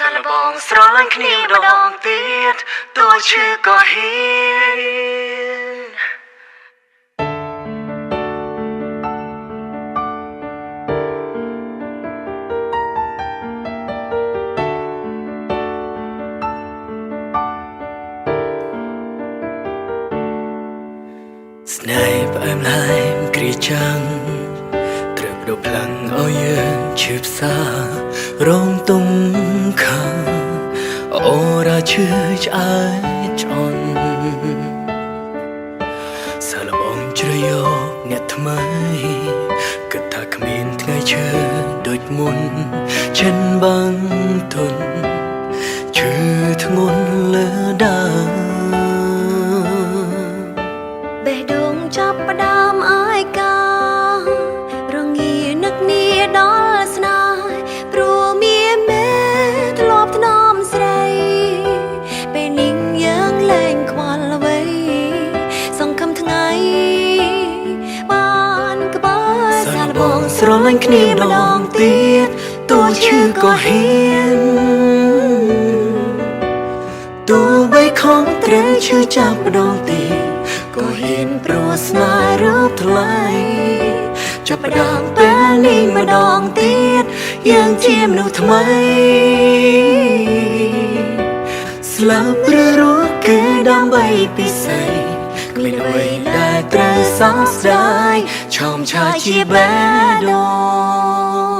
សារបងស្រឡាញ់គ្នាម្ដងទៀតទោះឈឺក៏ហ៊ានស្នេហ៍ផ្អែមល្ហែមគ្រាចាំងត្រើបដូរផ្លាំងឲ្យយើងឈឺផ្សារងទុំខាអូរ៉ាឈឺឆ្អែតឆ្អន់សាឡបងជ្រៃយកអ្នកថ្មីគិតថាគ្មានថ្ងៃឈឺដូចមុនចិនបាំងទុនឈឺធ្ងន់លើដើមបេះដូងចាប់ផ្ដើមអាយការងានឹកនីដល់ស្នេហ៍ព្រោះមានមេធ្លាប់ថ្នមស្រីពេលនេះយើងលែងខ្វល់អ្វីសង្ឃឹមថ្ងៃបានក្បែរសាឡបងស្រឡាញ់គ្នាម្ដងទៀតទោះឈឺក៏ហ៊ានទោះបីខំត្រូវឈឺចាប់ម្ដងទៀតក៏ហ៊ានព្រោះស្នេហ៍រូបថ្លៃចាប់ផ្ដើមពេលនេះម្ដងទៀតយើងជាមនុស្សថ្មីស្លាប់ឬរស់គឺដើម្បីពិសេសគ្មានអ្វីដែលត្រូវសោកស្ដាយឆោមឆាយជាបេះដូ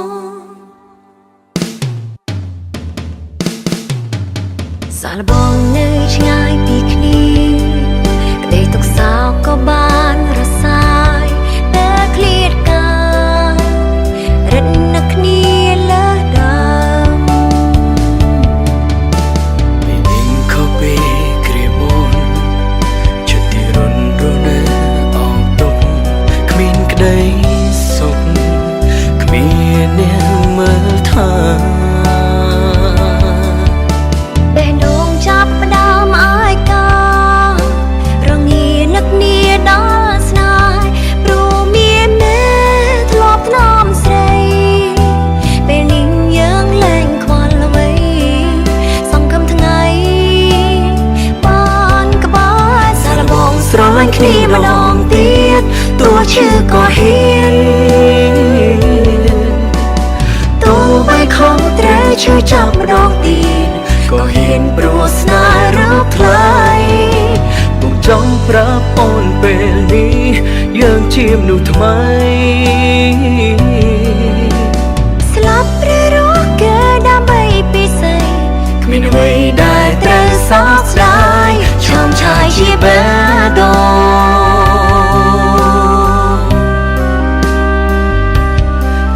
ងសាឡបងនៅឆ្ងាយពីគ្នាក្តីទុក្ខសោកក៏បានរសាយពេលឃ្លាតកាលរិតនឹកគ្នាលើដើមពេលនេះខុសពីគ្រាមុនចិត្តទីរុនរនៅអងទុកគ្មានក្តីសុខគ្មានអ្នកមើលថាបេះដូងចាប់ផ្ដើមអាយការងានឹកនីដល់ស្នេហ៍ព្រោះមានមេធ្លាប់ថ្នមស្រីពេលនេះយើងលែងខ្វល់អ្វីសង្ឃឹមថ្ងៃបានក្បែរសាឡបងស្រឡាញ់គ្នាម្ដងទៀតទោះឈឺក៏ហ៊ានទោះបីខំត្រូវឈឺចាប់ម្ដងទៀតក៏ហ៊ានព្រោះស្នេហ៍រូបថ្លៃពុំចង់ប្រាប់អូនពេលនេះយើងជាមនុស្សថ្មីស្លាប់ឬរស់គឺដើម្បីពិសេសគ្មានអ្វីដែលត្រូវសោកស្ដាយឆោមឆាយជាបេះដូង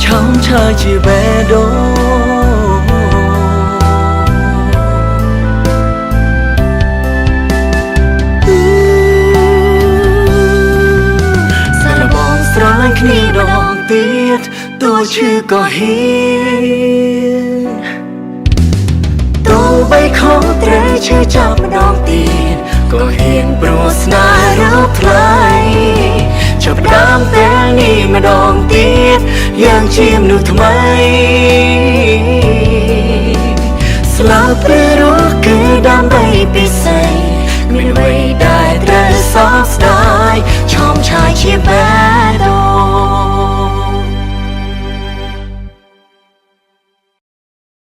ឆោមឆាយជាបេះដូងគ្នាដងទៀតទោះឈឺក៏ហ៊ានទោះបីខំត្រូវឈឺចាប់ម្ដងទៀតក៏ហ៊ានព្រោះស្នេហ៍រូបថ្លៃចាប់ផ្ដើមពេលនេះម្ដងទៀតយើងជាមនុស្សថ្មីស្លាប់ឬរស់គឺដើម្បីពិសេសគ្មានអ្វីដែលត្រូវសោកស្ដាយឆោមឆាយជាបេះ